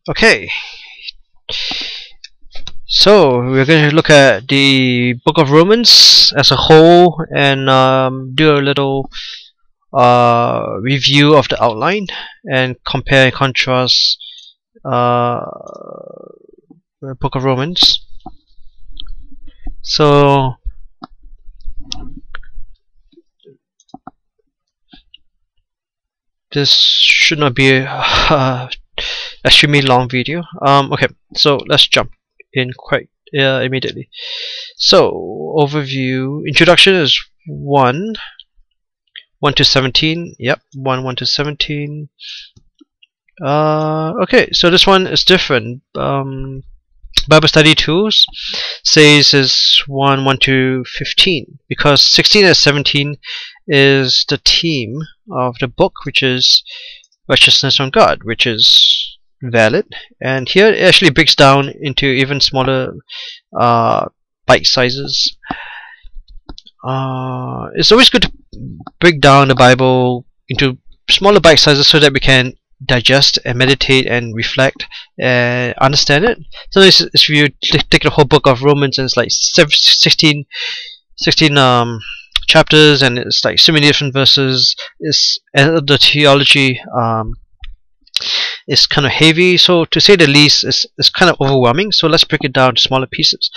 Okay, so we're going to look at the Book of Romans as a whole and do a little review of the outline and compare and contrast the Book of Romans. So this should not be a extremely long video. Okay, so let's jump in quite immediately. So overview, introduction is 1 to 17. Yep, 1 to 17. Okay, so this one is different. Bible study tools says is 1 to 15 because 16 and 17 is the theme of the book, which is righteousness from God, which is valid. And here it actually breaks down into even smaller bite sizes. It's always good to break down the Bible into smaller bite sizes so that we can digest and meditate and reflect and understand it. Sometimes if you take the whole book of Romans and it's like 16 chapters and it's like so many different verses, and the theology is kind of heavy, so to say the least it's kind of overwhelming. So let's break it down to smaller pieces.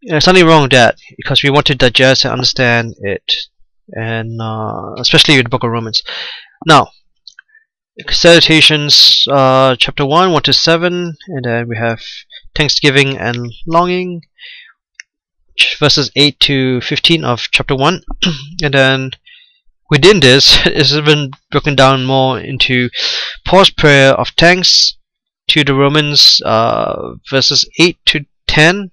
There's nothing wrong with that because we want to digest and understand it, and especially with the book of Romans. Now, salutations, chapter 1 to 7, and then we have thanksgiving and longing, verses 8 to 15 of chapter 1. And then within this is even broken down more into Paul's prayer of thanks to the Romans, verses 8 to 10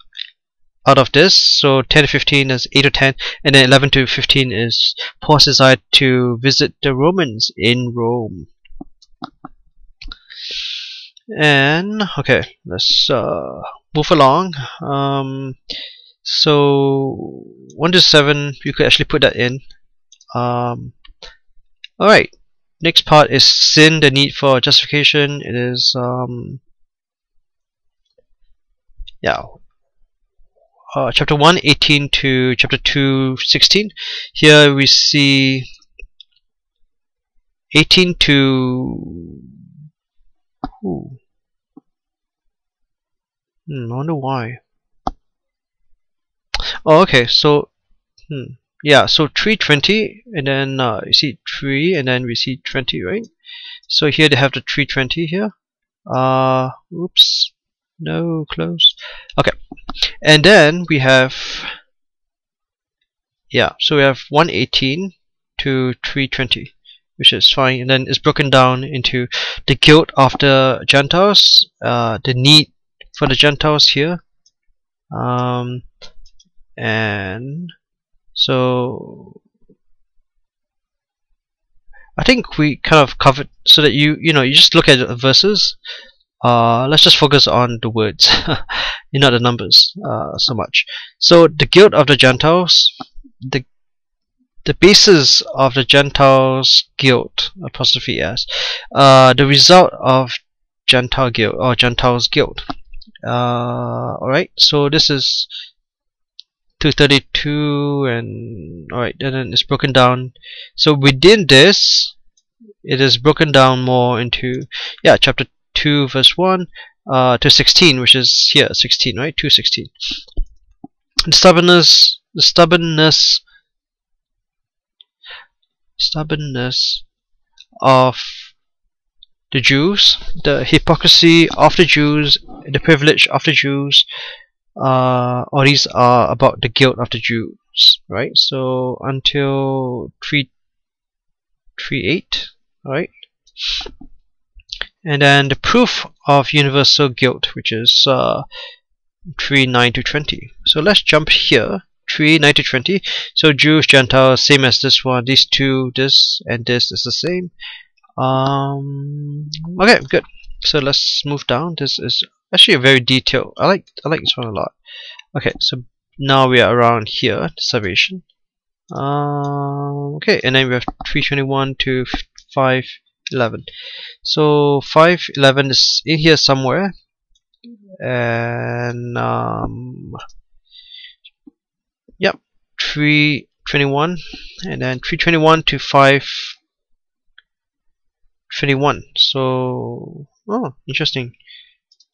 out of this. So 10 to 15 is 8 to 10, and then 11 to 15 is Paul's desire to visit the Romans in Rome. And okay, let's move along. So 1 to 7, you could actually put that in. Alright, next part is sin, the need for justification. It is chapter 1 18 to chapter 2 16. Here we see 18 to I wonder why. Oh, okay, so yeah, so 320, and then you see 3, and then we see 20, right? So here they have the 320 here. Oops, no, close. Okay, and then we have, yeah, so we have 118 to 320, which is fine, and then it's broken down into the guilt of the Gentiles, the need for the Gentiles here, and so I think we kind of covered, so that you just look at the verses. Let's just focus on the words, not the numbers so much. So the guilt of the Gentiles, the basis of the Gentiles' guilt, apostrophe s, the result of Gentile guilt or Gentiles' guilt. Alright, so this is 232, and alright, and then it's broken down. So within this, it is broken down more into, yeah, chapter 2 verse 1 to 16, which is here 16, right? 2:16. The stubbornness of the Jews, the hypocrisy of the Jews, the privilege of the Jews. All these are about the guilt of the Jews, right? So until 3:8, right? And then the proof of universal guilt, which is 3:9 to 20. So let's jump here, 3:9 to 20. So Jews, Gentiles, same as this one. These two, this and this is the same. Okay, good. So let's move down. This is actually a very detailed. I like this one a lot. Okay, so now we are around here, salvation. Okay, and then we have 3:21 to 5:15. 11. So 5, 11 is in here somewhere, and yep, 321, and then 321 to 521. So interesting.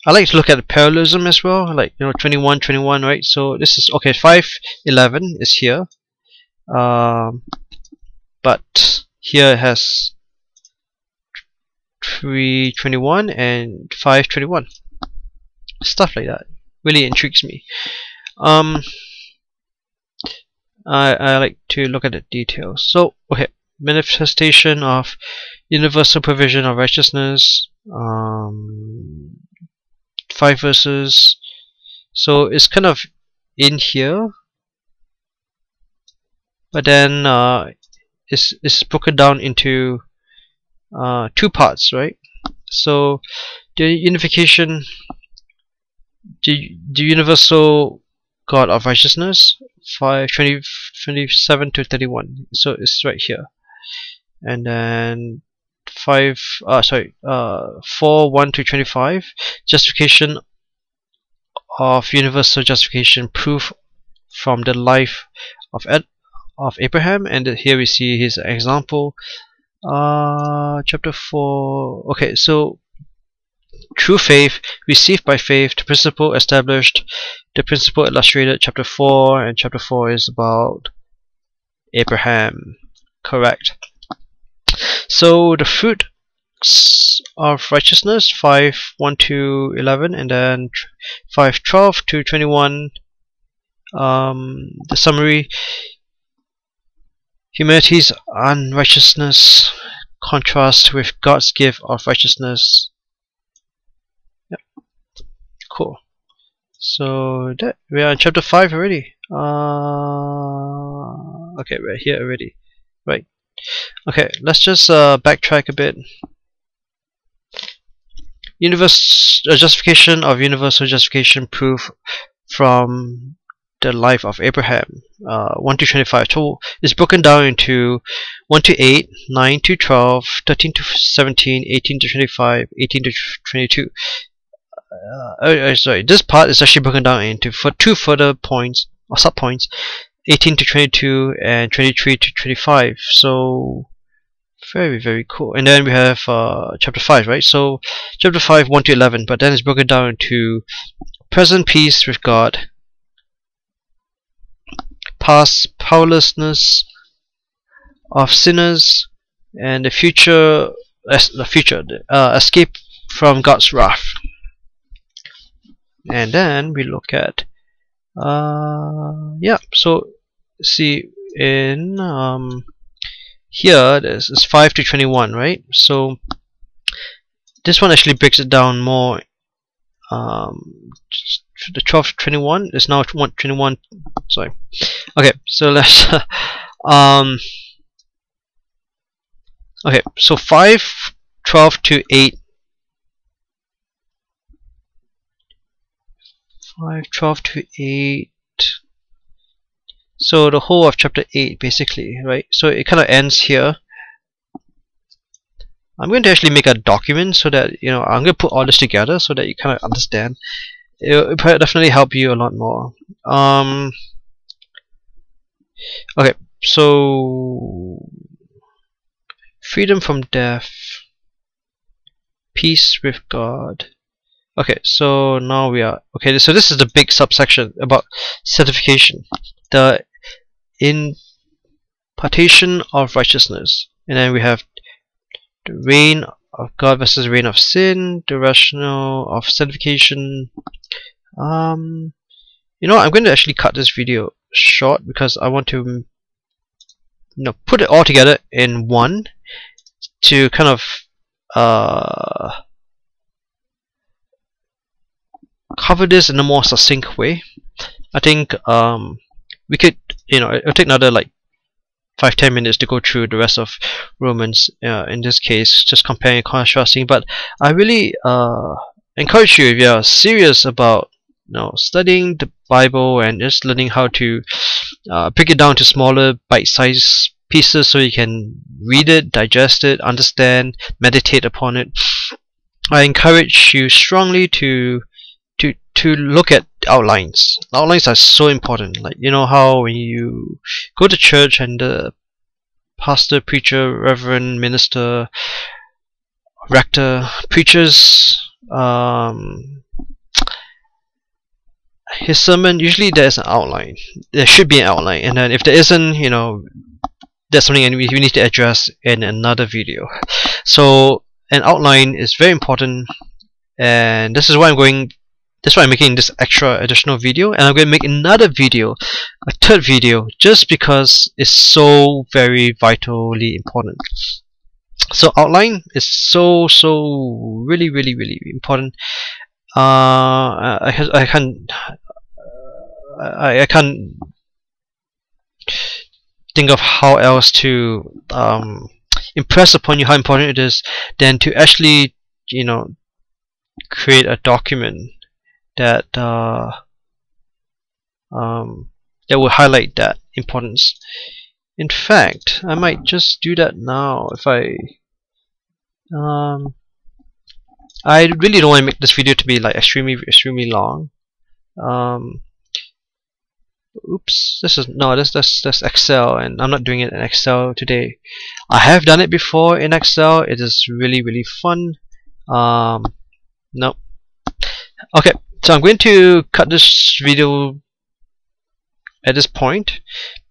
I like to look at the parallelism as well, like 21, 21, right? So this is okay. 5, 11 is here, but here it has 321 and 521. Stuff like that really intrigues me. I like to look at the details. So okay, manifestation of universal provision of righteousness. 5 verses. So it's kind of in here, but then it's broken down into 2 parts, right? So the unification, the universal God of righteousness, 27 to 31. So it's right here, and then 4 1 to 25, justification of universal justification, proof from the life of Abraham, and here we see his example. Chapter 4. Okay, so true faith, received by faith, the principle established, the principle illustrated, chapter 4, and chapter 4 is about Abraham. Correct. So the fruit of righteousness, 5 1 to 11, and then 5 12 to 21. The summary: humanity's unrighteousness contrast with God's gift of righteousness. Yep. Cool. So that we are in chapter 5 already. Okay, we're here already. Right. Okay, let's just backtrack a bit. Justification of universal justification, proof from the life of Abraham. 1 to 25. So it's broken down into 1 to 8, 9 to 12, 13 to 17, 18 to 25, 18 to 22. Sorry, this part is actually broken down into 2 further points or subpoints, 18 to 22 and 23 to 25. So very, very cool. And then we have chapter 5, right? So chapter 5, 1 to 11, but then it's broken down into present peace with God, past powerlessness of sinners, and the future escape from God's wrath. And then we look at so see in here this is 5 to 21, right? So this one actually breaks it down more. The 12 to 21 is now 21. Sorry. Okay, so let's okay, so 5 12 to 8. 5 12 to 8. So the whole of chapter 8 basically, right? So it kind of ends here. I'm going to actually make a document so that I'm going to put all this together so that you kind of understand. It'll definitely help you a lot more. Okay, so freedom from death, peace with God. Okay, so now we are okay. So this is the big subsection about sanctification, the impartation of righteousness, and then we have the reign of God versus reign of sin, the rationale of sanctification. I'm going to actually cut this video short because I want to put it all together in one to kind of cover this in a more succinct way. I think we could, it'll take another like 5-10 minutes to go through the rest of Romans in this case, just comparing and contrasting. But I really encourage you, if you are serious about studying the Bible and just learning how to break it down to smaller bite-sized pieces so you can read it, digest it, understand, meditate upon it. I encourage you strongly to look at outlines. Outlines are so important. Like, you know how when you go to church and the pastor, preacher, reverend, minister, rector preaches his sermon, usually there's an outline. There should be an outline, and then if there isn't, you know, that's something we need to address in another video. So an outline is very important, and this is why I'm making this additional video, and I'm going to make another video, a third video, just because it's so very vitally important. So outline is so really important. I can't think of how else to impress upon you how important it is than to actually, you know, create a document that that will highlight that importance. In fact, I might just do that now. If I really don't want to make this video to be like extremely long. Oops, that's Excel, and I'm not doing it in Excel today. I have done it before in Excel. It is really fun. Nope. Okay, so I'm going to cut this video at this point,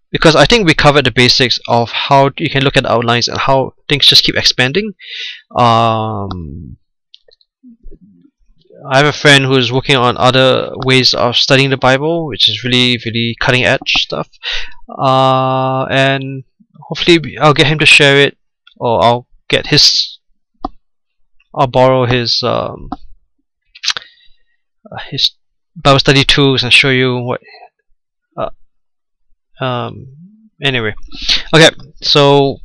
because I think we covered the basics of how you can look at outlines and how things just keep expanding. I have a friend who is working on other ways of studying the Bible, which is really cutting edge stuff, and hopefully I'll get him to share it, or I'll borrow his Bible study tools and show you what. Anyway, okay, so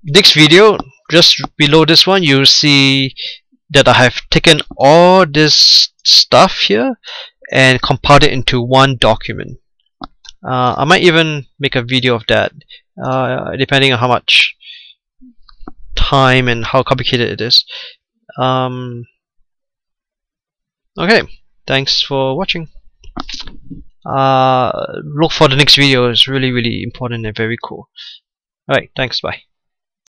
next video, just below this one, you'll see that I have taken all this stuff here and compiled it into one document. I might even make a video of that, depending on how much time and how complicated it is. Okay, thanks for watching. Look for the next video. It's really important and very cool. Alright, thanks, bye.